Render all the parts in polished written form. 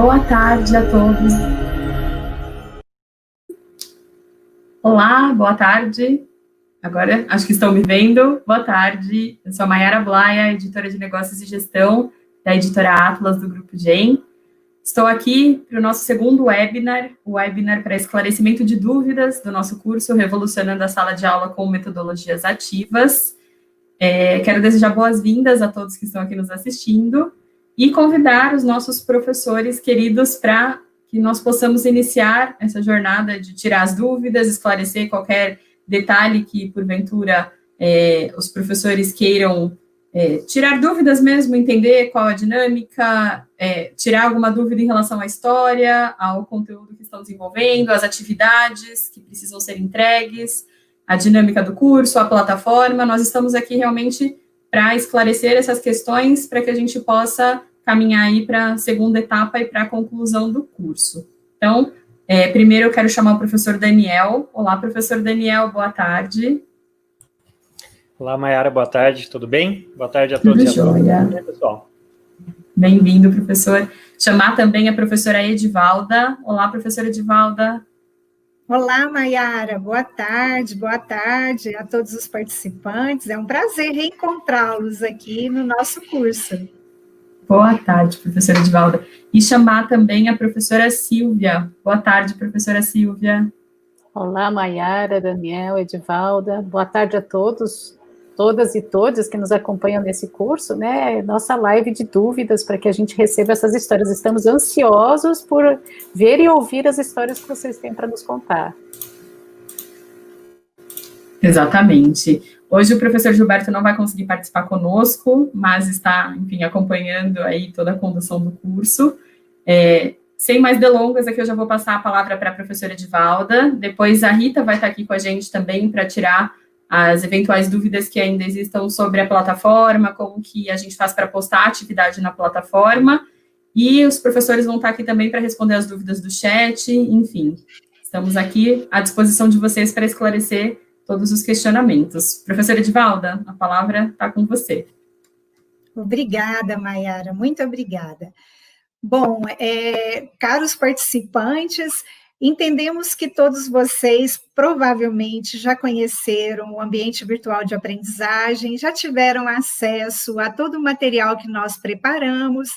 Boa tarde a todos. Olá, boa tarde. Agora, acho que estão me vendo. Boa tarde. Eu sou a Mayara Blaia, editora de Negócios e Gestão da editora Atlas do Grupo GEM. Estou aqui para o nosso segundo webinar, o webinar para esclarecimento de dúvidas do nosso curso Revolucionando a Sala de Aula com Metodologias Ativas. Quero desejar boas-vindas a todos que estão aqui nos assistindo e convidar os nossos professores queridos para que nós possamos iniciar essa jornada de tirar as dúvidas, esclarecer qualquer detalhe que, porventura, os professores queiram tirar dúvidas mesmo, entender qual a dinâmica, tirar alguma dúvida em relação à história, ao conteúdo que estão desenvolvendo, às atividades que precisam ser entregues, a dinâmica do curso, a plataforma. Nós estamos aqui realmente para esclarecer essas questões, para que a gente possa caminhar aí para a segunda etapa e para a conclusão do curso. Então, primeiro eu quero chamar o professor Daniel. Olá, professor Daniel, boa tarde. Olá, Mayara, boa tarde, tudo bem? Boa tarde a todos e a todas. Tudo bem, pessoal? Bem-vindo, professor. Chamar também a professora Edivalda. Olá, professora Edivalda. Olá, Mayara, boa tarde a todos os participantes. É um prazer reencontrá-los aqui no nosso curso. Boa tarde, professora Edivalda. E chamar também a professora Silvia. Boa tarde, professora Silvia. Olá, Mayara, Daniel, Edivalda. Boa tarde a todos, todas e todos que nos acompanham nesse curso, né? Nossa live de dúvidas para que a gente receba essas histórias. Estamos ansiosos por ver e ouvir as histórias que vocês têm para nos contar. Exatamente. Hoje o professor Gilberto não vai conseguir participar conosco, mas está, enfim, acompanhando aí toda a condução do curso. Sem mais delongas, aqui eu já vou passar a palavra para a professora Edivalda. Depois a Rita vai estar aqui com a gente também para tirar as eventuais dúvidas que ainda existam sobre a plataforma, como que a gente faz para postar a atividade na plataforma. E os professores vão estar aqui também para responder as dúvidas do chat, enfim. Estamos aqui à disposição de vocês para esclarecer todos os questionamentos. Professora Edivalda, a palavra está com você. Obrigada, Mayara, muito obrigada. Bom, caros participantes, entendemos que todos vocês provavelmente já conheceram o ambiente virtual de aprendizagem, já tiveram acesso a todo o material que nós preparamos,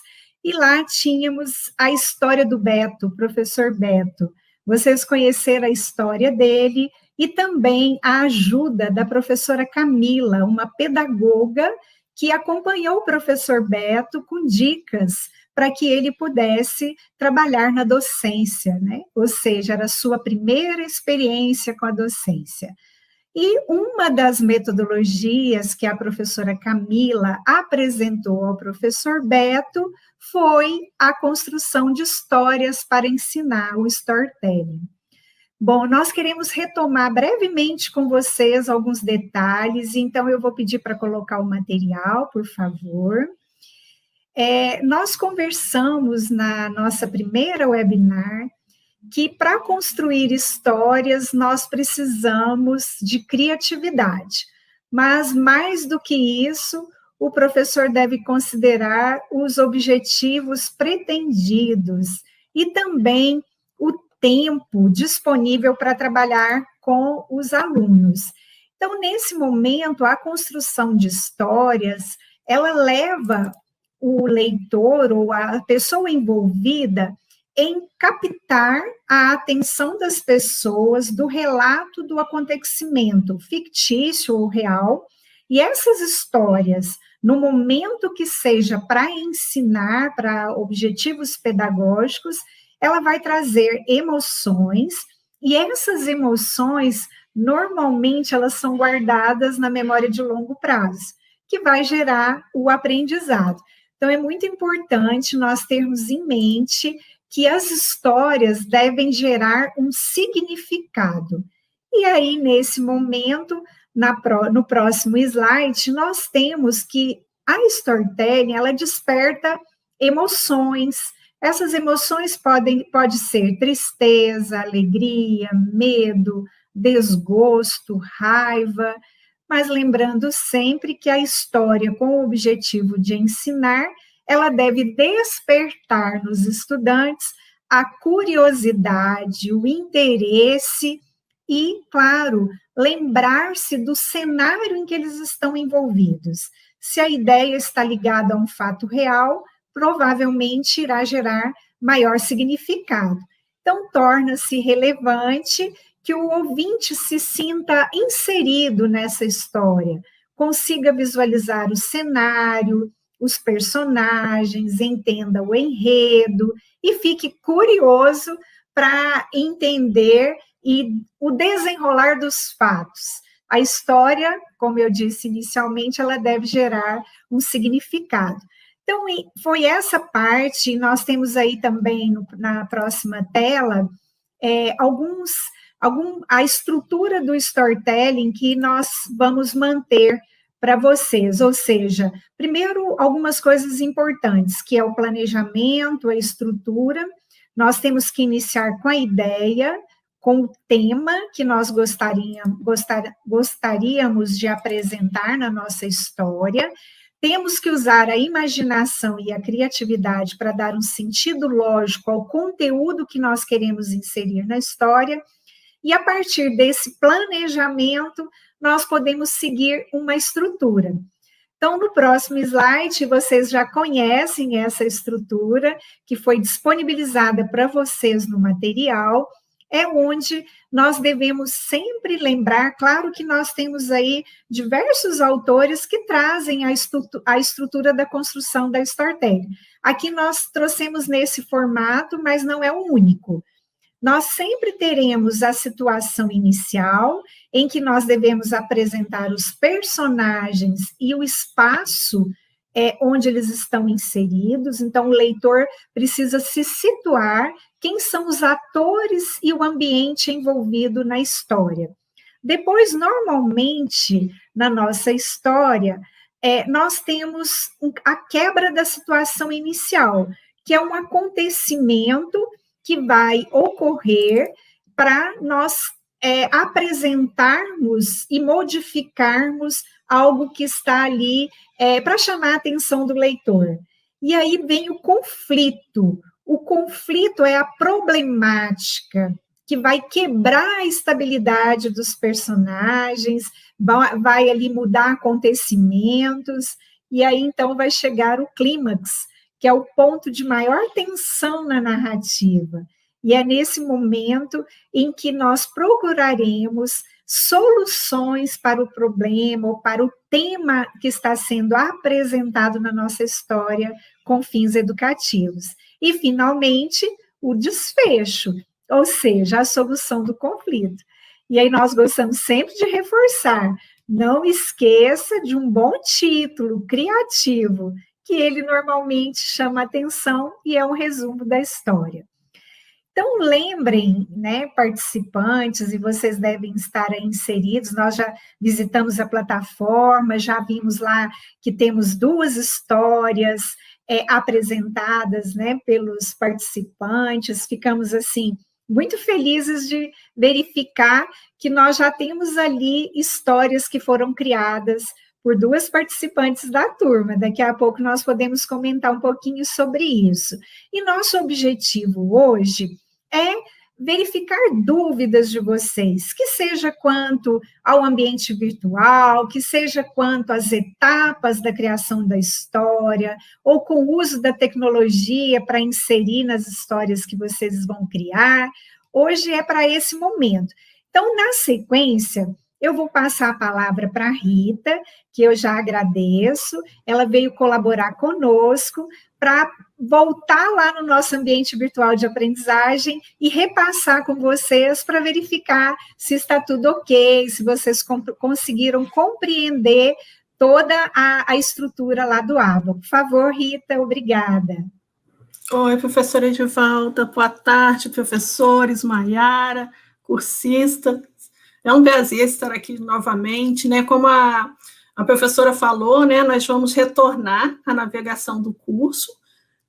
e lá tínhamos a história do Beto, o professor Beto. Vocês conheceram a história dele, e também a ajuda da professora Camila, uma pedagoga que acompanhou o professor Beto com dicas para que ele pudesse trabalhar na docência, né? Ou seja, era a sua primeira experiência com a docência. E uma das metodologias que a professora Camila apresentou ao professor Beto foi a construção de histórias para ensinar, o storytelling. Bom, nós queremos retomar brevemente com vocês alguns detalhes, então eu vou pedir para colocar o material, por favor. Nós conversamos na nossa primeira webinar que para construir histórias nós precisamos de criatividade, mas mais do que isso, o professor deve considerar os objetivos pretendidos e também o tempo disponível para trabalhar com os alunos. Então, nesse momento, a construção de histórias, ela leva o leitor ou a pessoa envolvida em captar a atenção das pessoas do relato do acontecimento, fictício ou real, e essas histórias, no momento que seja para ensinar, para objetivos pedagógicos, ela vai trazer emoções, e essas emoções, normalmente, elas são guardadas na memória de longo prazo, que vai gerar o aprendizado. Então, é muito importante nós termos em mente que as histórias devem gerar um significado. E aí, nesse momento, no próximo slide, nós temos que a storytelling, ela desperta emoções. Essas emoções pode ser tristeza, alegria, medo, desgosto, raiva, mas lembrando sempre que a história com o objetivo de ensinar, ela deve despertar nos estudantes a curiosidade, o interesse e, claro, lembrar-se do cenário em que eles estão envolvidos. Se a ideia está ligada a um fato real, provavelmente irá gerar maior significado. Então, torna-se relevante que o ouvinte se sinta inserido nessa história, consiga visualizar o cenário, os personagens, entenda o enredo e fique curioso para entender o desenrolar dos fatos. A história, como eu disse inicialmente, ela deve gerar um significado. Então, foi essa parte, nós temos aí também na próxima tela, a estrutura do storytelling que nós vamos manter para vocês, ou seja, primeiro, algumas coisas importantes, que é o planejamento, a estrutura. Nós temos que iniciar com a ideia, com o tema que nós gostaríamos de apresentar na nossa história. Temos que usar a imaginação e a criatividade para dar um sentido lógico ao conteúdo que nós queremos inserir na história. E, a partir desse planejamento, nós podemos seguir uma estrutura. Então, no próximo slide, vocês já conhecem essa estrutura, que foi disponibilizada para vocês no material, é onde nós devemos sempre lembrar, claro que nós temos aí diversos autores que trazem a estrutura da construção da storytelling. Aqui nós trouxemos nesse formato, mas não é o único. Nós sempre teremos a situação inicial, em que nós devemos apresentar os personagens e o espaço onde eles estão inseridos. Então, o leitor precisa se situar quem são os atores e o ambiente envolvido na história. Depois, normalmente, na nossa história, nós temos a quebra da situação inicial, que é um acontecimento que vai ocorrer para nós apresentarmos e modificarmos algo que está ali para chamar a atenção do leitor. E aí vem o conflito. O conflito é a problemática que vai quebrar a estabilidade dos personagens, vai ali mudar acontecimentos, e aí então vai chegar o clímax, que é o ponto de maior tensão na narrativa. E é nesse momento em que nós procuraremos soluções para o problema ou para o tema que está sendo apresentado na nossa história com fins educativos. E, finalmente, o desfecho, ou seja, a solução do conflito. E aí nós gostamos sempre de reforçar, não esqueça de um bom título criativo, que ele normalmente chama atenção e é um resumo da história. Então, lembrem, né, participantes, e vocês devem estar aí inseridos, nós já visitamos a plataforma, já vimos lá que temos 2 histórias apresentadas, né, pelos participantes, ficamos, assim, muito felizes de verificar que nós já temos ali histórias que foram criadas por 2 participantes da turma. Daqui a pouco nós podemos comentar um pouquinho sobre isso. E nosso objetivo hoje é verificar dúvidas de vocês, que seja quanto ao ambiente virtual, que seja quanto às etapas da criação da história, ou com o uso da tecnologia para inserir nas histórias que vocês vão criar. Hoje é para esse momento. Então, na sequência, eu vou passar a palavra para a Rita, que eu já agradeço, ela veio colaborar conosco para voltar lá no nosso ambiente virtual de aprendizagem e repassar com vocês para verificar se está tudo ok, se vocês conseguiram compreender toda a estrutura lá do ABA. Por favor, Rita, obrigada. Oi, professora Edivalda, boa tarde, professores, Maiara, cursista. É um prazer estar aqui novamente, né? Como a professora falou, né? Nós vamos retornar à navegação do curso,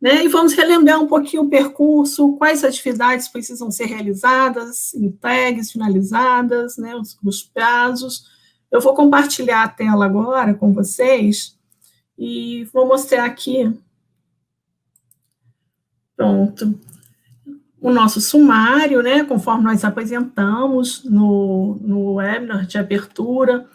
né? E vamos relembrar um pouquinho o percurso, quais atividades precisam ser realizadas, entregues, finalizadas, né? Os prazos. Eu vou compartilhar a tela agora com vocês e vou mostrar aqui Pronto. O nosso sumário, né, conforme nós apresentamos no webinar de abertura.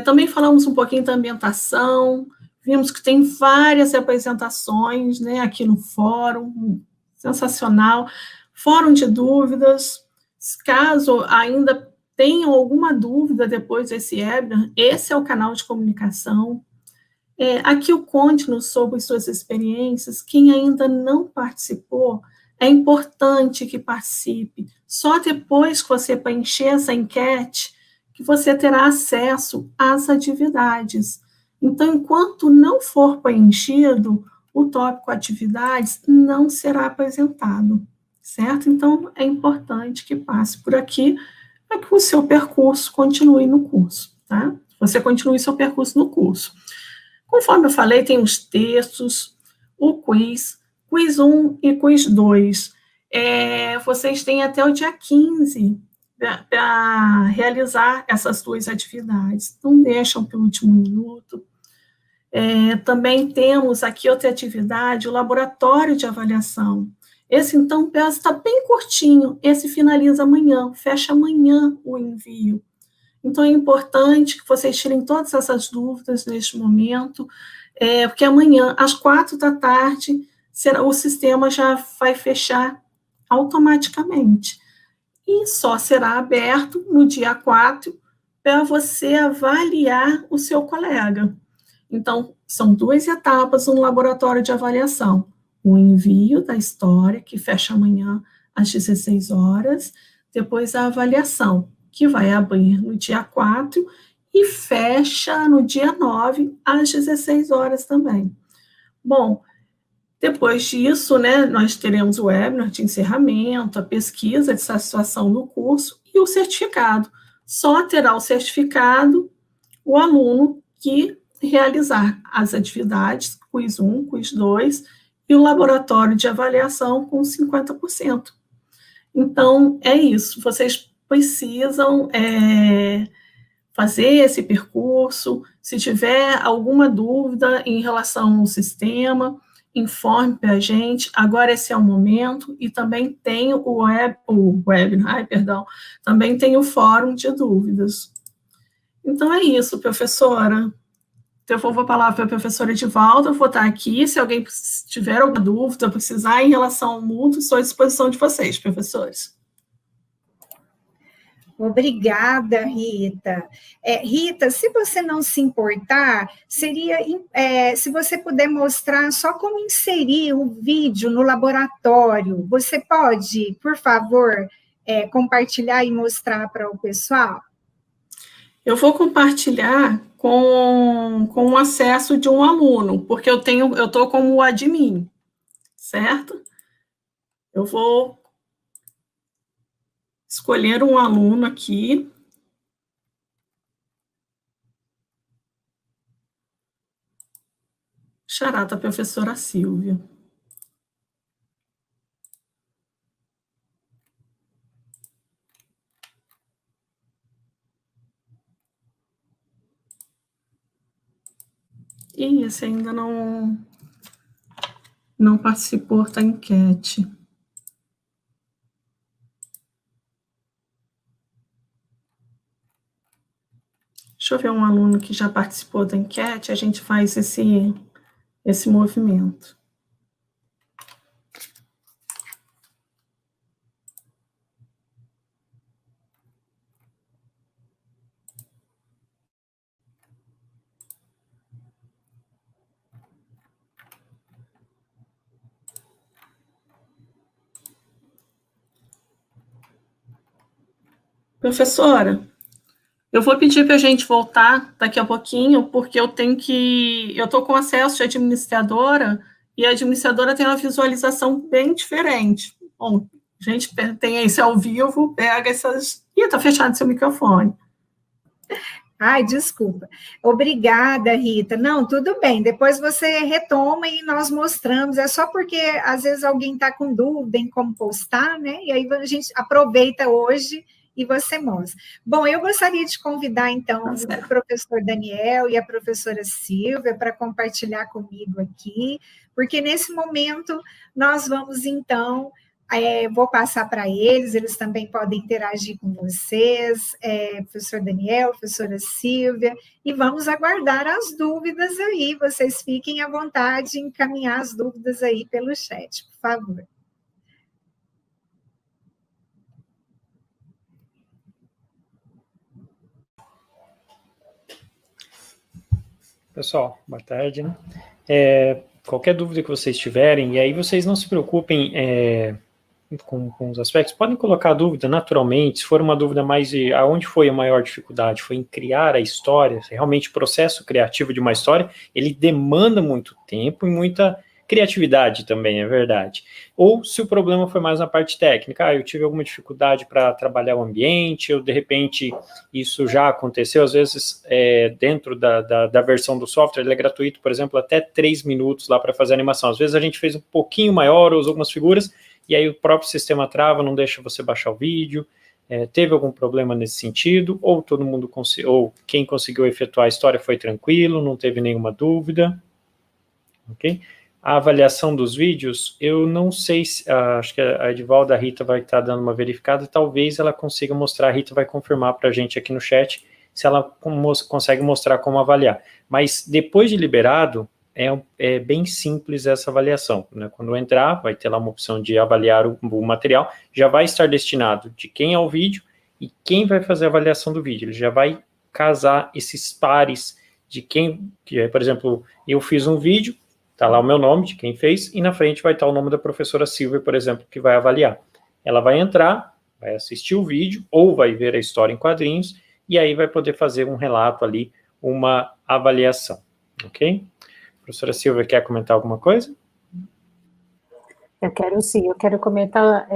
Também falamos um pouquinho da ambientação, vimos que tem várias apresentações, né, aqui no fórum, sensacional. Fórum de dúvidas, caso ainda tenham alguma dúvida depois desse webinar, esse é o canal de comunicação. Aqui o conte-nos sobre suas experiências. Quem ainda não participou, é importante que participe. Só depois que você preencher essa enquete, que você terá acesso às atividades. Então, enquanto não for preenchido, o tópico atividades não será apresentado, certo? Então, é importante que passe por aqui para que o seu percurso continue no curso, tá? Você continue seu percurso no curso. Conforme eu falei, tem os textos, o quiz 1 e quiz 2. Vocês têm até o dia 15 para realizar essas duas atividades. Não deixam para o último minuto. Também temos aqui outra atividade, o laboratório de avaliação. Esse, então, está bem curtinho. Esse finaliza amanhã, fecha amanhã o envio. Então, é importante que vocês tirem todas essas dúvidas neste momento, porque amanhã, às 16h, o sistema já vai fechar automaticamente. E só será aberto no dia 4 para você avaliar o seu colega. Então, são 2 etapas no laboratório de avaliação. O envio da história, que fecha amanhã às 16 horas, depois a avaliação, que vai abrir no dia 4 e fecha no dia 9, às 16 horas também. Bom, depois disso, né, nós teremos o webinar de encerramento, a pesquisa de satisfação no curso e o certificado. Só terá o certificado o aluno que realizar as atividades, quiz 1, quiz 2, e o laboratório de avaliação com 50%. Então, é isso, vocês precisam fazer esse percurso. Se tiver alguma dúvida em relação ao sistema, informe para a gente. Agora esse é o momento. E também tem também tem o fórum de dúvidas. Então é isso, professora. Eu vou a palavra para a professora Edivalda, eu vou estar aqui. Se alguém tiver alguma dúvida, precisar em relação ao mútuo, estou à disposição de vocês, professores. Obrigada, Rita. Rita, se você não se importar, seria se você puder mostrar só como inserir o vídeo no laboratório. Você pode, por favor, compartilhar e mostrar para o pessoal? Eu vou compartilhar com o acesso de um aluno, porque eu estou como admin, certo? Eu vou escolher um aluno aqui. Xará da professora Silvia. E esse ainda não participou da enquete. Deixa eu ver um aluno que já participou da enquete, a gente faz esse movimento. Professora, eu vou pedir para a gente voltar daqui a pouquinho, porque eu estou com acesso de administradora, e a administradora tem uma visualização bem diferente. Bom, a gente tem esse ao vivo, pega essas... Ih, está fechado seu microfone. Ai, desculpa. Obrigada, Rita. Não, tudo bem. Depois você retoma e nós mostramos. É só porque, às vezes, alguém está com dúvida em como postar, né? E aí a gente aproveita hoje e você mostra. Bom, eu gostaria de convidar, então, o professor Daniel e a professora Silvia para compartilhar comigo aqui, porque nesse momento nós vamos, então, vou passar para eles também podem interagir com vocês, professor Daniel, professora Silvia, e vamos aguardar as dúvidas aí, vocês fiquem à vontade em encaminhar as dúvidas aí pelo chat, por favor. Pessoal, boa tarde, né? Qualquer dúvida que vocês tiverem, e aí vocês não se preocupem com os aspectos, podem colocar a dúvida naturalmente, se for uma dúvida mais de aonde foi a maior dificuldade, foi em criar a história, realmente o processo criativo de uma história, ele demanda muito tempo e muita criatividade também, é verdade. Ou se o problema foi mais na parte técnica, eu tive alguma dificuldade para trabalhar o ambiente, ou de repente isso já aconteceu, às vezes dentro da versão do software, ele é gratuito, por exemplo, até 3 minutos lá para fazer a animação. Às vezes a gente fez um pouquinho maior, usou algumas figuras, e aí o próprio sistema trava, não deixa você baixar o vídeo. Teve algum problema nesse sentido, ou todo mundo ou quem conseguiu efetuar a história foi tranquilo, não teve nenhuma dúvida, ok? A avaliação dos vídeos, eu não sei se, acho que a Edivalda, a Rita vai estar dando uma verificada, talvez ela consiga mostrar, a Rita vai confirmar para a gente aqui no chat, se ela consegue mostrar como avaliar. Mas depois de liberado, é bem simples essa avaliação, né? Quando entrar, vai ter lá uma opção de avaliar o material, já vai estar destinado de quem é o vídeo e quem vai fazer a avaliação do vídeo, ele já vai casar esses pares de quem, por exemplo, eu fiz um vídeo, está lá o meu nome de quem fez, e na frente vai estar o nome da professora Silvia, por exemplo, que vai avaliar. Ela vai entrar, vai assistir o vídeo, ou vai ver a história em quadrinhos, e aí vai poder fazer um relato ali, uma avaliação, ok? Professora Silvia, quer comentar alguma coisa? Eu quero sim, eu quero comentar,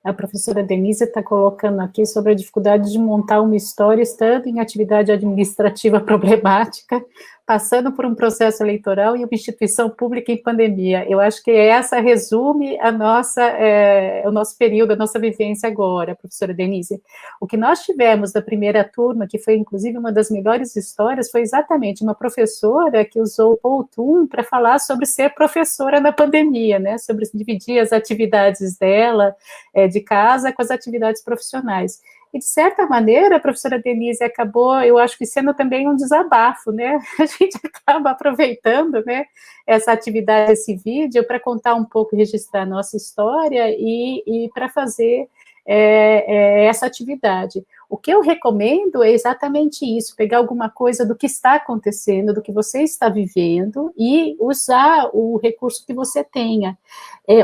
a professora Denise está colocando aqui sobre a dificuldade de montar uma história estando em atividade administrativa problemática, passando por um processo eleitoral e uma instituição pública em pandemia. Eu acho que essa resume o nosso período, a nossa vivência agora, professora Denise. O que nós tivemos da primeira turma, que foi inclusive uma das melhores histórias, foi exatamente uma professora que usou o Powtoon para falar sobre ser professora na pandemia, né, sobre dividir as atividades dela, de casa com as atividades profissionais. E, de certa maneira, a professora Denise acabou, eu acho que sendo também um desabafo, né? A gente acaba aproveitando, né, essa atividade, esse vídeo, para contar um pouco, registrar a nossa história e para fazer essa atividade. O que eu recomendo é exatamente isso, pegar alguma coisa do que está acontecendo, do que você está vivendo e usar o recurso que você tenha.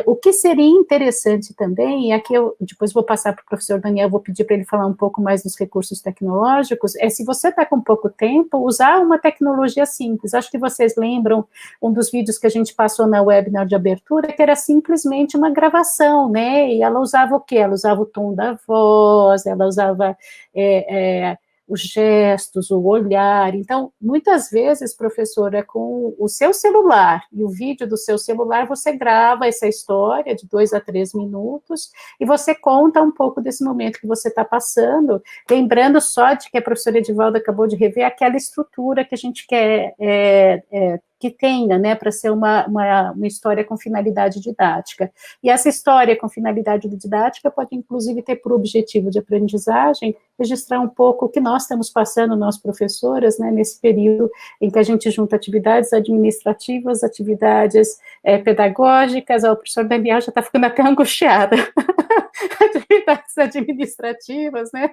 O que seria interessante também, e aqui eu depois vou passar para o professor Daniel, vou pedir para ele falar um pouco mais dos recursos tecnológicos, se você está com pouco tempo, usar uma tecnologia simples. Acho que vocês lembram um dos vídeos que a gente passou na webinar de abertura, que era simplesmente uma gravação, né, e ela usava o quê? Ela usava o tom da voz, ela usava os gestos, o olhar. Então, muitas vezes, professora, com o seu celular e o vídeo do seu celular, você grava essa história de 2 a 3 minutos e você conta um pouco desse momento que você está passando, lembrando só de que a professora Edivalda acabou de rever aquela estrutura que a gente quer que tenha, né, para ser uma história com finalidade didática. E essa história com finalidade didática pode, inclusive, ter por objetivo de aprendizagem registrar um pouco o que nós estamos passando, nós professoras, né, nesse período em que a gente junta atividades administrativas, atividades pedagógicas. O professor Daniel já está ficando até angustiada. Atividades administrativas, né,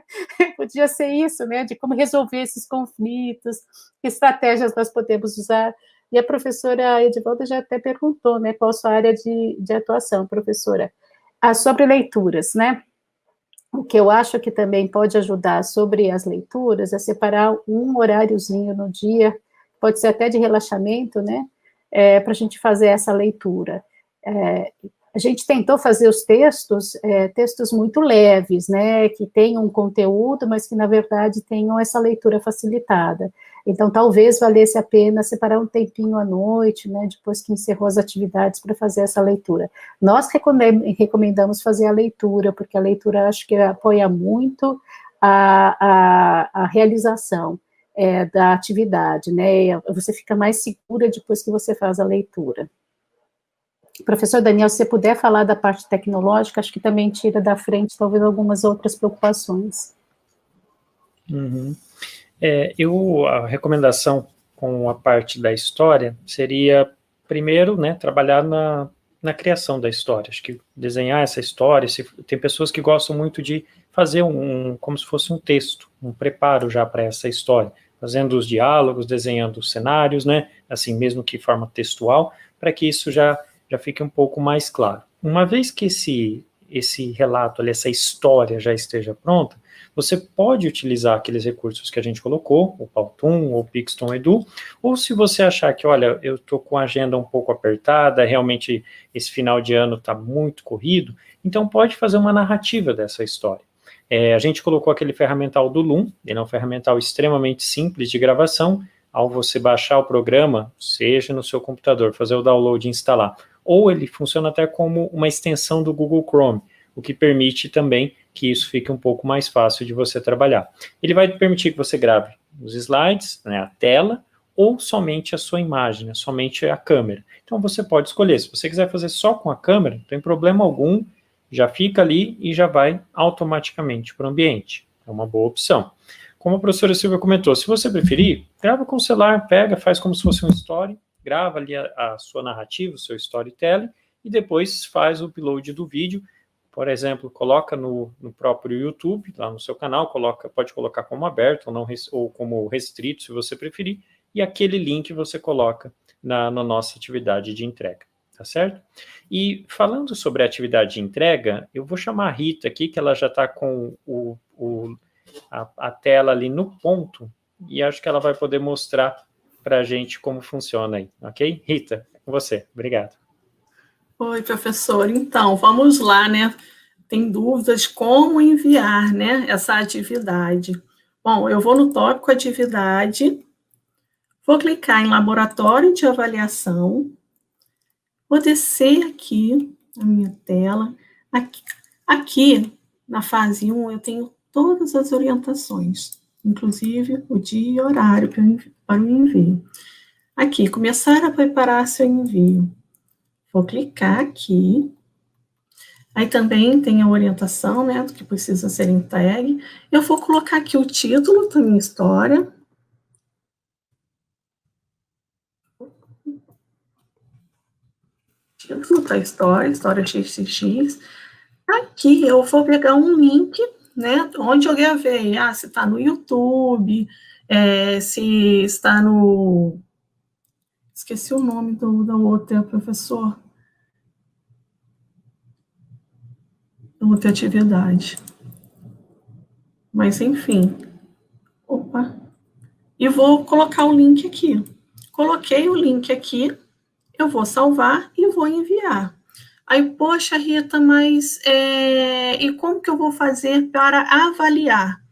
podia ser isso, né, de como resolver esses conflitos, que estratégias nós podemos usar. E a professora Edivalda já até perguntou, né, qual a sua área de atuação, professora. Sobre leituras, né, o que eu acho que também pode ajudar sobre as leituras é separar um horáriozinho no dia, pode ser até de relaxamento, né, para a gente fazer essa leitura. A gente tentou fazer os textos, textos muito leves, né, que tenham um conteúdo, mas que, na verdade, tenham essa leitura facilitada. Então, talvez valesse a pena separar um tempinho à noite, né, depois que encerrou as atividades, para fazer essa leitura. Nós recomendamos fazer a leitura, porque a leitura acho que apoia muito a realização da atividade, né, você fica mais segura depois que você faz a leitura. Professor Daniel, se você puder falar da parte tecnológica, acho que também tira da frente, talvez, algumas outras preocupações. Uhum. A recomendação com a parte da história seria, primeiro, né, trabalhar na criação da história. Acho que desenhar essa história, tem pessoas que gostam muito de fazer como se fosse um texto, um preparo já para essa história, fazendo os diálogos, desenhando os cenários, né, assim, mesmo que de forma textual, para que isso já fique um pouco mais claro. Uma vez que esse relato, ali, essa história já esteja pronta, você pode utilizar aqueles recursos que a gente colocou, o Powtoon ou o Pixton Edu, ou se você achar que, olha, eu estou com a agenda um pouco apertada, realmente esse final de ano está muito corrido, então pode fazer uma narrativa dessa história. A gente colocou aquele ferramental do Loom, ele é um ferramental extremamente simples de gravação. Ao você baixar o programa, seja no seu computador, fazer o download e instalar, ou ele funciona até como uma extensão do Google Chrome, o que permite também que isso fique um pouco mais fácil de você trabalhar. Ele vai permitir que você grave os slides, né, a tela, ou somente a sua imagem, né, somente a câmera. Então você pode escolher, se você quiser fazer só com a câmera, não tem problema algum, já fica ali e já vai automaticamente para o ambiente. É uma boa opção. Como a professora Silvia comentou, se você preferir, grava com o celular, pega, faz como se fosse um story, grava ali a sua narrativa, o seu storytelling, e depois faz o upload do vídeo. Por exemplo, coloca no próprio YouTube, lá no seu canal, pode colocar como aberto ou como restrito, se você preferir, e aquele link você coloca na nossa atividade de entrega, tá certo? E falando sobre a atividade de entrega, eu vou chamar a Rita aqui, que ela já está com a tela ali no ponto, e acho que ela vai poder mostrar para a gente como funciona aí, ok? Rita, com você, obrigado. Oi, professor, então, vamos lá, né? Tem dúvidas como enviar, né, essa atividade. Bom, eu vou no tópico atividade, vou clicar em laboratório de avaliação, vou descer aqui na minha tela, aqui na fase 1 eu tenho todas as orientações, inclusive o dia e horário para o envio. Aqui, começar a preparar seu envio. Vou clicar aqui. Aí também tem a orientação, né, do que precisa ser entregue. Eu vou colocar aqui o título da minha história. Título da história XXX. Aqui eu vou pegar um link, né, onde eu gravei. Se está no YouTube, se está no... Esqueci o nome da outra, professor. Outra atividade. Mas, enfim. Opa. E vou colocar o link aqui. Coloquei o link aqui, eu vou salvar e vou enviar. Aí, poxa, Rita, mas e como que eu vou fazer para avaliar?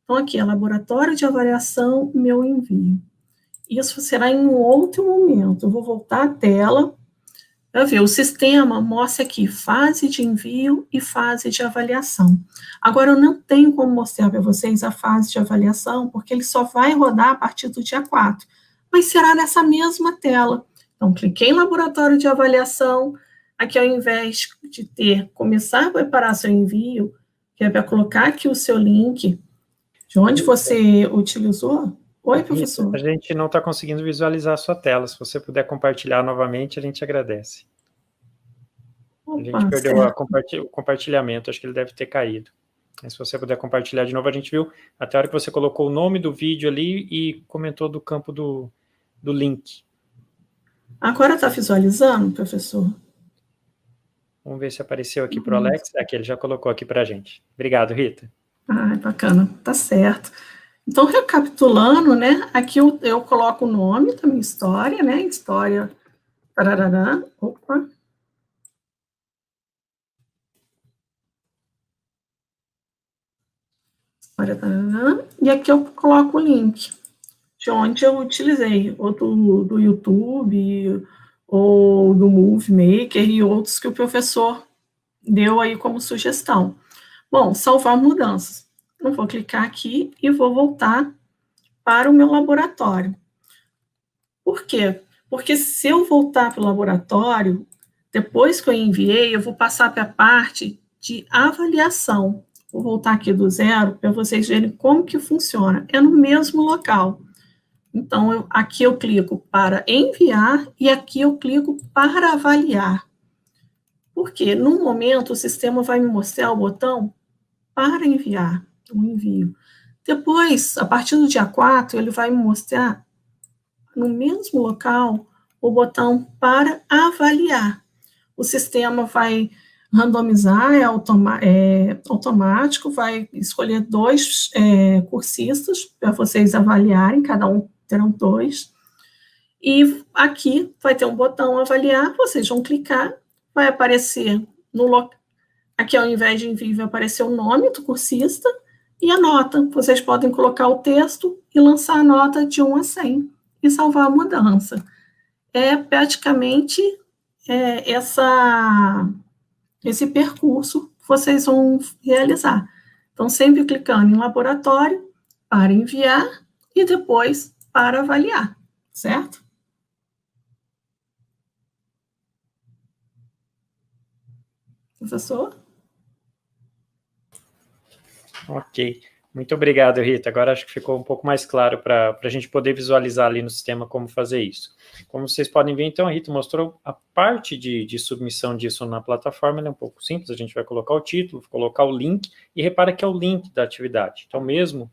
Então, aqui, laboratório de avaliação, meu envio. Isso será em um outro momento. Eu vou voltar à tela. Para ver, o sistema mostra aqui fase de envio e fase de avaliação. Agora, eu não tenho como mostrar para vocês a fase de avaliação, porque ele só vai rodar a partir do dia 4, mas será nessa mesma tela. Então, cliquei em laboratório de avaliação, aqui ao invés de começar a preparar seu envio, que é para colocar aqui o seu link, de onde você utilizou. Oi, professor. A gente não está conseguindo visualizar a sua tela. Se você puder compartilhar novamente, a gente agradece. Opa, a gente perdeu o compartilhamento, acho que ele deve ter caído. Mas se você puder compartilhar de novo, a gente viu até a hora que você colocou o nome do vídeo ali e comentou do campo do link. Agora está visualizando, professor? Vamos ver se apareceu aqui para o Alex. Aqui, ele já colocou aqui para a gente. Obrigado, Rita. Bacana, tá certo. Então, recapitulando, né, aqui eu coloco o nome da minha história, né, história, tarará, opa, E aqui eu coloco o link de onde eu utilizei, ou do YouTube, ou do Movie Maker e outros que o professor deu aí como sugestão. Bom, salvar mudanças. Eu vou clicar aqui e vou voltar para o meu laboratório. Por quê? Porque se eu voltar para o laboratório, depois que eu enviei, eu vou passar para a parte de avaliação. Vou voltar aqui do zero para vocês verem como que funciona. É no mesmo local. Então, aqui eu clico para enviar e aqui eu clico para avaliar. Porque, no momento, o sistema vai me mostrar o botão para enviar, o envio. Depois, a partir do dia 4, ele vai me mostrar, no mesmo local, o botão para avaliar. O sistema vai randomizar, é automático, vai escolher 2 cursistas para vocês avaliarem, cada um terão 2. E aqui vai ter um botão avaliar, vocês vão clicar, vai aparecer aqui ao invés de envio, vai aparecer o nome do cursista e a nota. Vocês podem colocar o texto e lançar a nota de 1 a 100 e salvar a mudança. É praticamente esse percurso que vocês vão realizar. Então, sempre clicando em laboratório para enviar e depois para avaliar, certo? Professor? Ok. Muito obrigado, Rita. Agora acho que ficou um pouco mais claro para a gente poder visualizar ali no sistema como fazer isso. Como vocês podem ver, então, a Rita mostrou a parte de submissão disso na plataforma, ela é um pouco simples, a gente vai colocar o título, colocar o link, e repara que é o link da atividade. Então, mesmo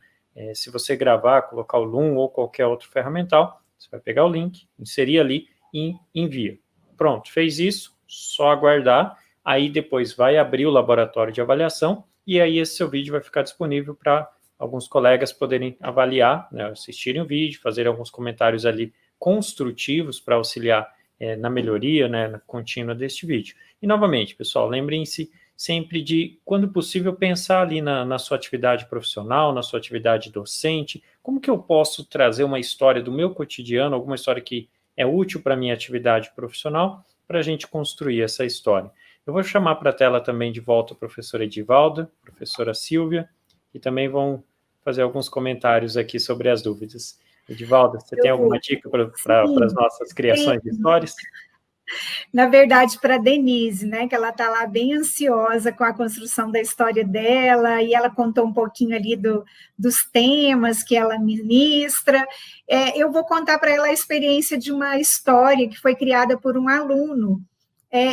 se você gravar, colocar o Loom ou qualquer outro ferramental, você vai pegar o link, inserir ali e envia. Pronto, fez isso, só aguardar, aí depois vai abrir o laboratório de avaliação, e aí esse seu vídeo vai ficar disponível para alguns colegas poderem avaliar, né, assistirem o vídeo, fazer alguns comentários ali construtivos para auxiliar na melhoria, né, na contínua deste vídeo. E novamente, pessoal, lembrem-se sempre de, quando possível, pensar ali na sua atividade profissional, na sua atividade docente, como que eu posso trazer uma história do meu cotidiano, alguma história que é útil para a minha atividade profissional, para a gente construir essa história. Eu vou chamar para a tela também de volta a professora Edivalda, a professora Silvia, que também vão fazer alguns comentários aqui sobre as dúvidas. Edivalda, você tem alguma dica para as nossas criações de histórias? Na verdade, para a Denise, né, que ela está lá bem ansiosa com a construção da história dela, e ela contou um pouquinho ali dos temas que ela ministra. Eu vou contar para ela a experiência de uma história que foi criada por um aluno,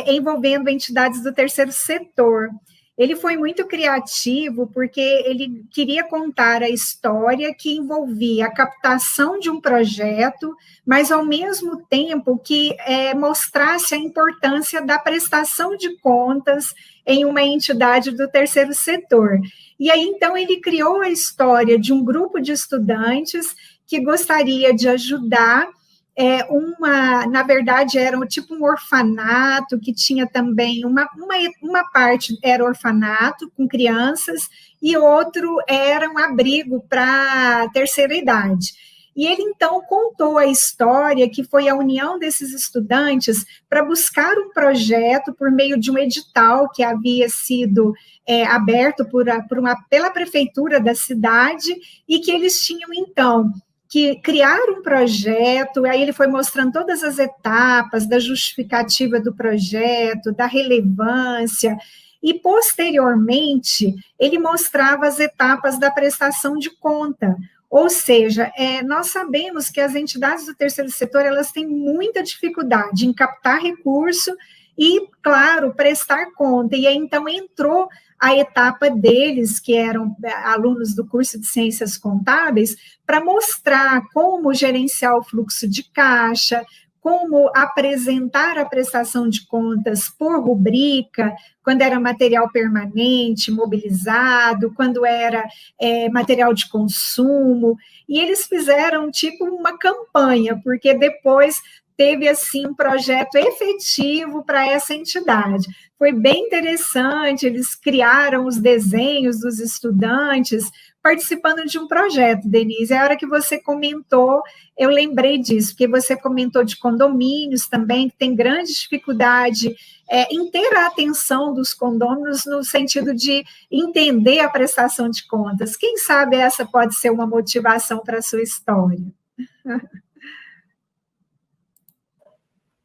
envolvendo entidades do terceiro setor. Ele foi muito criativo porque ele queria contar a história que envolvia a captação de um projeto, mas ao mesmo tempo que mostrasse a importância da prestação de contas em uma entidade do terceiro setor. E aí, então, ele criou a história de um grupo de estudantes que gostaria de ajudar na verdade, era tipo um orfanato, que tinha também uma parte era orfanato com crianças, e outro era um abrigo para terceira idade. E ele, então, contou a história, que foi a união desses estudantes para buscar um projeto por meio de um edital que havia sido aberto pela prefeitura da cidade, e que eles tinham, então, que criaram um projeto. Aí ele foi mostrando todas as etapas da justificativa do projeto, da relevância, e, posteriormente, ele mostrava as etapas da prestação de conta. Ou seja, nós sabemos que as entidades do terceiro setor, elas têm muita dificuldade em captar recurso e, claro, prestar conta. E aí, então, entrou a etapa deles, que eram alunos do curso de Ciências Contábeis, para mostrar como gerenciar o fluxo de caixa, como apresentar a prestação de contas por rubrica, quando era material permanente, mobilizado, quando era material de consumo, e eles fizeram tipo uma campanha, porque depois teve, assim, um projeto efetivo para essa entidade. Foi bem interessante, eles criaram os desenhos dos estudantes, participando de um projeto, Denise. A hora que você comentou, eu lembrei disso, porque você comentou de condomínios também, que tem grande dificuldade em ter a atenção dos condôminos no sentido de entender a prestação de contas. Quem sabe essa pode ser uma motivação para a sua história.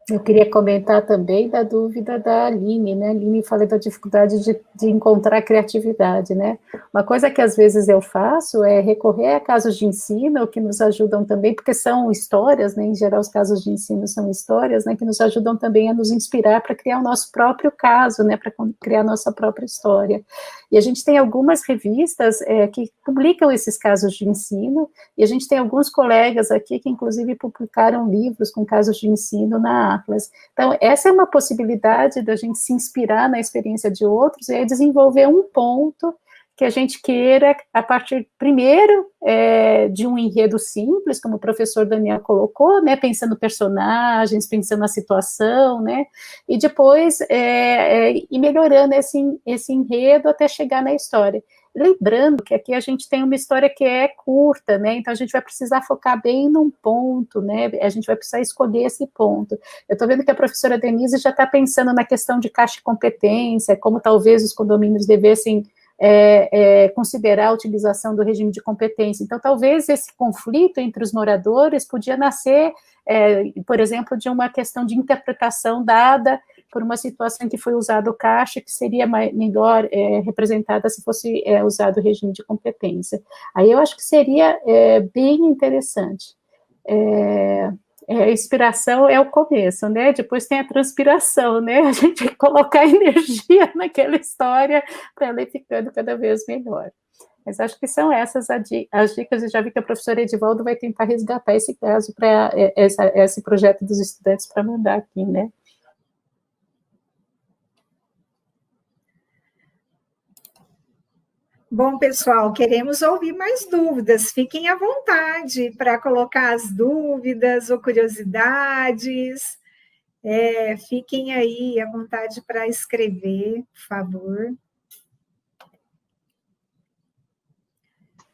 Eu queria comentar também da dúvida da Aline, né? A Aline fala da dificuldade de encontrar criatividade, né? Uma coisa que às vezes eu faço é recorrer a casos de ensino que nos ajudam também, porque são histórias, né? Em geral, os casos de ensino são histórias, né? Que nos ajudam também a nos inspirar para criar o nosso próprio caso, né? Para criar a nossa própria história. E a gente tem algumas revistas que publicam esses casos de ensino, e a gente tem alguns colegas aqui que, inclusive, publicaram livros com casos de ensino na Atlas. Então, essa é uma possibilidade da gente se inspirar na experiência de outros e desenvolver um ponto que a gente queira, a partir, primeiro, de um enredo simples, como o professor Daniel colocou, né, pensando personagens, pensando na situação, né, e depois ir melhorando esse enredo até chegar na história. Lembrando que aqui a gente tem uma história que é curta, né, então a gente vai precisar focar bem num ponto, né, a gente vai precisar escolher esse ponto. Eu estou vendo que a professora Denise já está pensando na questão de caixa de competência, como talvez os condomínios devessem considerar a utilização do regime de competência. Então, talvez esse conflito entre os moradores podia nascer, por exemplo, de uma questão de interpretação dada por uma situação que foi usado o caixa, que seria melhor representada se fosse usado o regime de competência. Aí eu acho que seria bem interessante. A inspiração é o começo, né? Depois tem a transpiração, né? A gente tem que colocar energia naquela história para ela ir ficando cada vez melhor. Mas acho que são essas as dicas, e já vi que a professora Edivaldo vai tentar resgatar esse caso para esse projeto dos estudantes para mandar aqui, né? Bom, pessoal, queremos ouvir mais dúvidas. Fiquem à vontade para colocar as dúvidas ou curiosidades. Fiquem aí à vontade para escrever, por favor.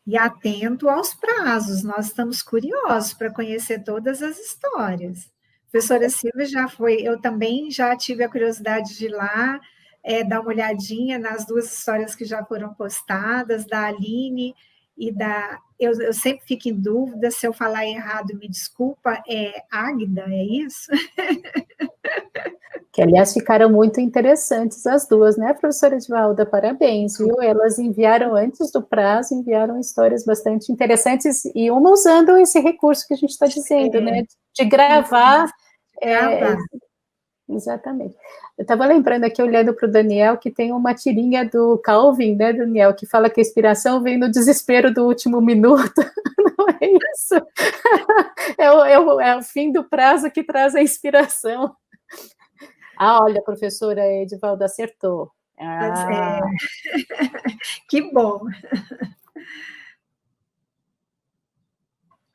E atento aos prazos, nós estamos curiosos para conhecer todas as histórias. A professora Silvia já foi, eu também já tive a curiosidade de ir lá, dar uma olhadinha nas duas histórias que já foram postadas, da Aline e da... Eu sempre fico em dúvida, se eu falar errado, me desculpa, Águida, é isso? Que, aliás, ficaram muito interessantes as duas, né, professora Edivalda? Parabéns, viu? Elas enviaram antes do prazo, enviaram histórias bastante interessantes, e uma usando esse recurso que a gente está dizendo, né, de gravar. Exatamente. Eu estava lembrando aqui, olhando para o Daniel, que tem uma tirinha do Calvin, né, Daniel, que fala que a inspiração vem no desespero do último minuto. Não é isso? É o fim do prazo que traz a inspiração. Olha, a professora Edivalda acertou. Que bom.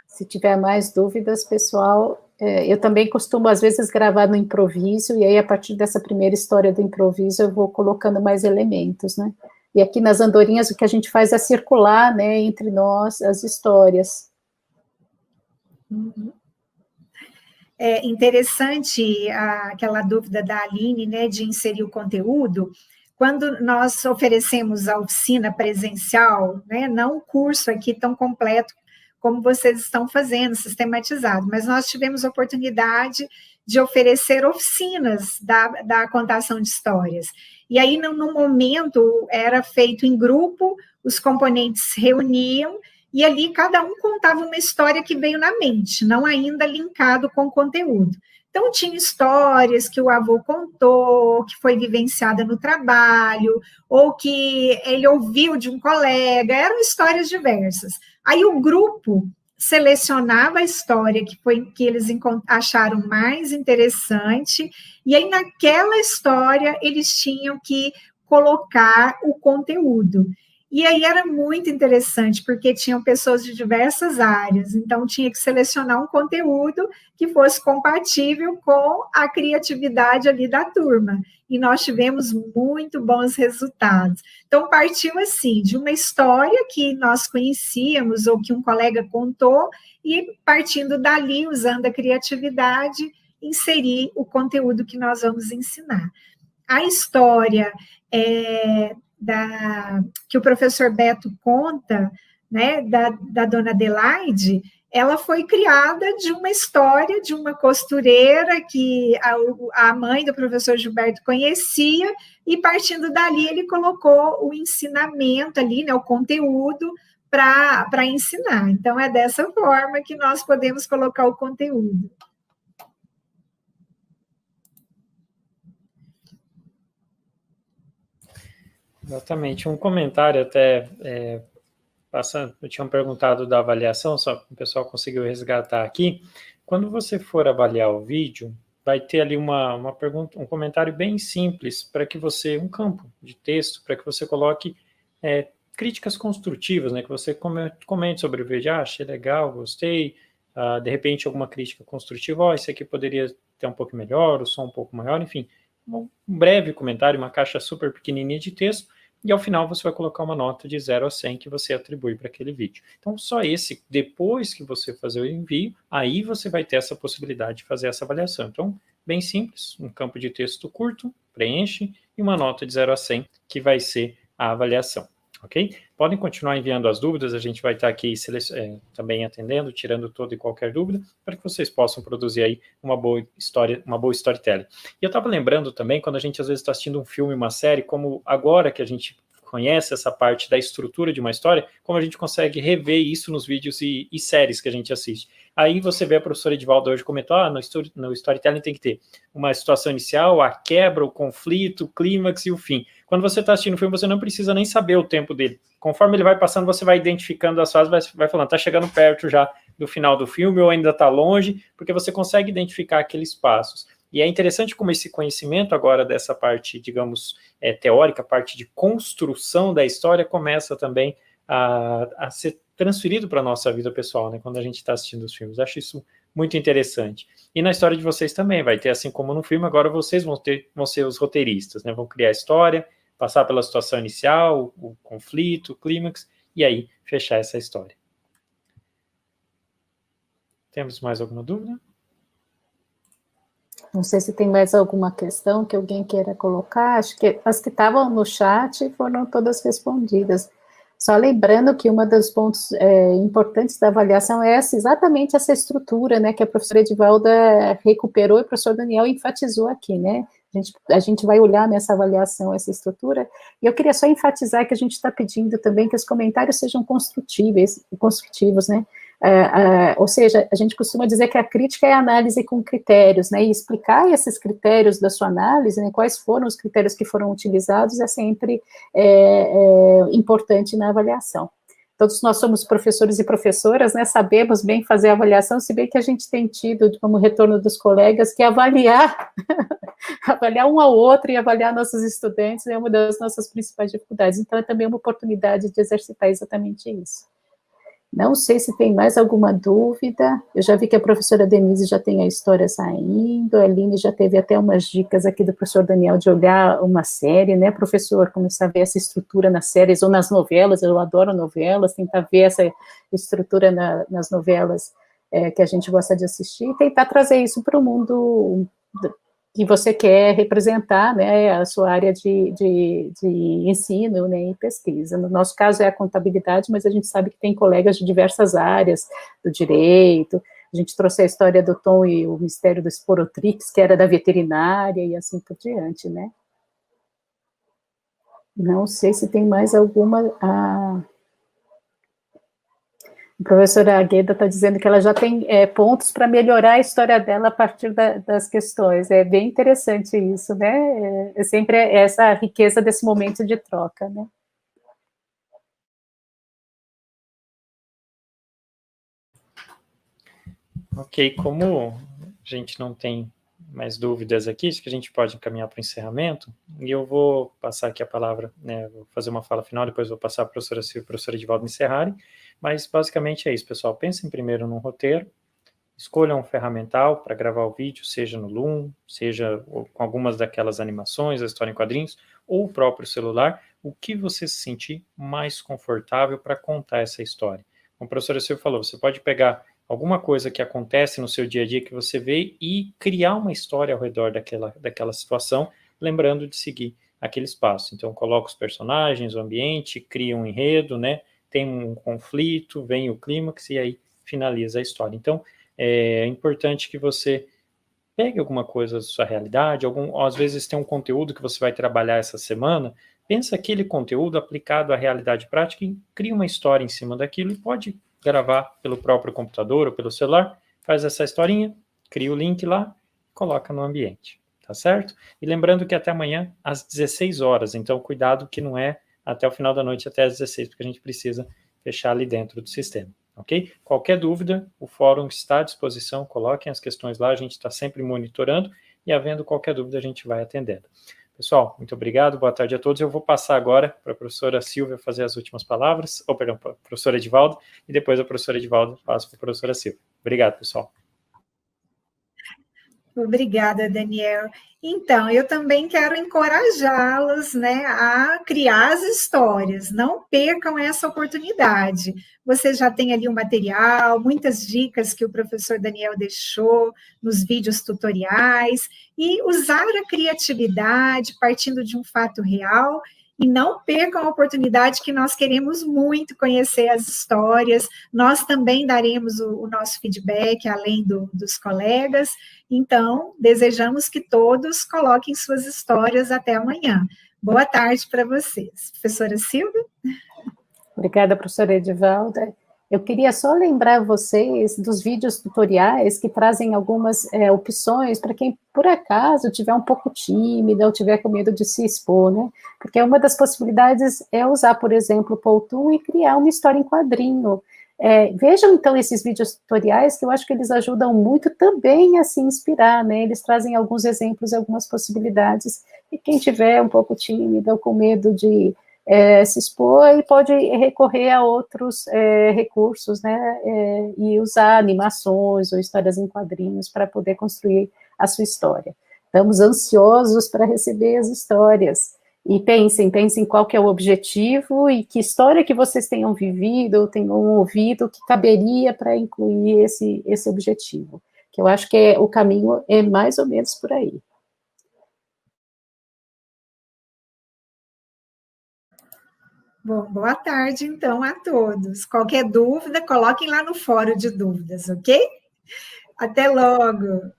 Se tiver mais dúvidas, pessoal, eu também costumo, às vezes, gravar no improviso, e aí, a partir dessa primeira história do improviso, eu vou colocando mais elementos, né? E aqui nas andorinhas, o que a gente faz é circular, né, entre nós, as histórias. Uhum. É interessante aquela dúvida da Aline, né, de inserir o conteúdo. Quando nós oferecemos a oficina presencial, né, não um curso aqui tão completo como vocês estão fazendo, sistematizado, mas nós tivemos a oportunidade de oferecer oficinas da contação de histórias. E aí, no momento, era feito em grupo, os componentes se reuniam, e ali cada um contava uma história que veio na mente, não ainda linkado com o conteúdo. Então, tinha histórias que o avô contou, que foi vivenciada no trabalho, ou que ele ouviu de um colega, eram histórias diversas. Aí o grupo selecionava a história que eles acharam mais interessante, e aí naquela história eles tinham que colocar o conteúdo. E aí era muito interessante, porque tinham pessoas de diversas áreas, então tinha que selecionar um conteúdo que fosse compatível com a criatividade ali da turma. E nós tivemos muito bons resultados. Então, partiu assim, de uma história que nós conhecíamos, ou que um colega contou, e partindo dali, usando a criatividade, inserir o conteúdo que nós vamos ensinar. A história que o professor Beto conta, né, da dona Adelaide, ela foi criada de uma história de uma costureira que a mãe do professor Gilberto conhecia, e partindo dali ele colocou o ensinamento ali, né, o conteúdo para ensinar. Então, é dessa forma que nós podemos colocar o conteúdo. Exatamente. Um comentário até passando, eu tinha perguntado da avaliação, só que o pessoal conseguiu resgatar aqui. Quando você for avaliar o vídeo, vai ter ali uma pergunta, um comentário bem simples para que você, um campo de texto, para que você coloque críticas construtivas, né? Que você comente sobre o vídeo, achei legal, gostei, de repente alguma crítica construtiva, isso aqui poderia ter um pouco melhor, o som um pouco maior, enfim, um breve comentário, uma caixa super pequenininha de texto, e ao final você vai colocar uma nota de 0 a 100 que você atribui para aquele vídeo. Então, só esse, depois que você fazer o envio, aí você vai ter essa possibilidade de fazer essa avaliação. Então, bem simples, um campo de texto curto, preenche, e uma nota de 0 a 100 que vai ser a avaliação. Ok? Podem continuar enviando as dúvidas, a gente vai estar aqui também atendendo, tirando toda e qualquer dúvida, para que vocês possam produzir aí uma boa história, uma boa storytelling. E eu estava lembrando também, quando a gente às vezes está assistindo um filme, uma série, como agora que a gente conhece essa parte da estrutura de uma história, como a gente consegue rever isso nos vídeos e séries que a gente assiste. Aí você vê a professora Edivalda hoje comentou, no storytelling tem que ter uma situação inicial, a quebra, o conflito, o clímax e o fim. Quando você está assistindo o filme, você não precisa nem saber o tempo dele. Conforme ele vai passando, você vai identificando as fases, vai falando, está chegando perto já do final do filme ou ainda está longe, porque você consegue identificar aqueles passos. E é interessante como esse conhecimento agora dessa parte, digamos, teórica, parte de construção da história, começa também a ser transferido para a nossa vida pessoal, né, quando a gente está assistindo os filmes. Acho isso muito interessante. E na história de vocês também, vai ter, assim como no filme, agora vocês vão ser os roteiristas, né, vão criar a história, passar pela situação inicial, o conflito, o clímax, e aí fechar essa história. Temos mais alguma dúvida? Não sei se tem mais alguma questão que alguém queira colocar. Acho que as que estavam no chat foram todas respondidas. Só lembrando que um dos pontos importantes da avaliação é exatamente essa estrutura, né, que a professora Edivalda recuperou e o professor Daniel enfatizou aqui, né? A gente vai olhar nessa avaliação essa estrutura, e eu queria só enfatizar que a gente está pedindo também que os comentários sejam construtivos, né? Ou seja, a gente costuma dizer que a crítica é a análise com critérios, né, e explicar esses critérios da sua análise, né, quais foram os critérios que foram utilizados, é sempre importante na avaliação. Todos nós somos professores e professoras, né, sabemos bem fazer a avaliação, se bem que a gente tem tido, como retorno dos colegas, que avaliar um ao outro e avaliar nossos estudantes é uma das nossas principais dificuldades, então é também uma oportunidade de exercitar exatamente isso. Não sei se tem mais alguma dúvida. Eu já vi que a professora Denise já tem a história saindo, a Aline já teve até umas dicas aqui do professor Daniel de olhar uma série, né, professor? Começar a ver essa estrutura nas séries ou nas novelas, eu adoro novelas, tentar ver essa estrutura nas novelas que a gente gosta de assistir e tentar trazer isso para o mundo que você quer representar, né, a sua área de ensino, né, e pesquisa. No nosso caso é a contabilidade, mas a gente sabe que tem colegas de diversas áreas, do direito, a gente trouxe a história do Tom e o mistério do Sporotrix, que era da veterinária, e assim por diante, né. Não sei se tem mais alguma... A professora Agueda está dizendo que ela já tem pontos para melhorar a história dela a partir das questões. É bem interessante isso, né? É sempre essa riqueza desse momento de troca, né? Ok, como a gente não tem mais dúvidas aqui, acho que a gente pode encaminhar para o encerramento, e eu vou passar aqui a palavra, né, vou fazer uma fala final, depois vou passar para a professora Silvia e a professora Edivaldo encerrarem, mas basicamente é isso, pessoal, pensem primeiro num roteiro, escolham um ferramental para gravar o vídeo, seja no Loom, seja com algumas daquelas animações, a história em quadrinhos, ou o próprio celular, o que você se sentir mais confortável para contar essa história. Como a professora Silvia falou, você pode pegar alguma coisa que acontece no seu dia a dia que você vê e criar uma história ao redor daquela situação, lembrando de seguir aquele espaço. Então, coloca os personagens, o ambiente, cria um enredo, né? Tem um conflito, vem o clímax e aí finaliza a história. Então, é importante que você pegue alguma coisa da sua realidade, às vezes tem um conteúdo que você vai trabalhar essa semana, pensa aquele conteúdo aplicado à realidade prática e cria uma história em cima daquilo e pode gravar pelo próprio computador ou pelo celular, faz essa historinha, cria o link lá, coloca no ambiente, tá certo? E lembrando que até amanhã às 16 horas, então cuidado que não é até o final da noite, até às 16, porque a gente precisa fechar ali dentro do sistema. Ok? Qualquer dúvida, o fórum está à disposição, coloquem as questões lá, a gente está sempre monitorando e havendo qualquer dúvida a gente vai atendendo. Pessoal, muito obrigado, boa tarde a todos. Eu vou passar agora para a professora Silvia fazer as últimas palavras, para a professora Edivaldo, e depois a professora Edivaldo passa para a professora Silvia. Obrigado, pessoal. Obrigada, Daniel. Então, eu também quero encorajá-los, né, a criar as histórias. Não percam essa oportunidade. Você já tem ali o material, muitas dicas que o professor Daniel deixou nos vídeos tutoriais, e usar a criatividade partindo de um fato real. E não percam a oportunidade que nós queremos muito conhecer as histórias. Nós também daremos o nosso feedback, além dos colegas. Então, desejamos que todos coloquem suas histórias até amanhã. Boa tarde para vocês. Professora Silvia? Obrigada, professora Edivalda. Eu queria só lembrar vocês dos vídeos tutoriais que trazem algumas opções para quem, por acaso, tiver um pouco tímida ou tiver com medo de se expor, né? Porque uma das possibilidades é usar, por exemplo, o Powtoon e criar uma história em quadrinho. Vejam, então, esses vídeos tutoriais, que eu acho que eles ajudam muito também a se inspirar, né? Eles trazem alguns exemplos, algumas possibilidades, e quem tiver um pouco tímida ou com medo de se expor, ele pode recorrer a outros recursos, né, e usar animações ou histórias em quadrinhos para poder construir a sua história. Estamos ansiosos para receber as histórias, e pensem qual que é o objetivo e que história que vocês tenham vivido ou tenham ouvido que caberia para incluir esse objetivo, que eu acho que o caminho é mais ou menos por aí. Bom, boa tarde, então, a todos. Qualquer dúvida, coloquem lá no fórum de dúvidas, ok? Até logo!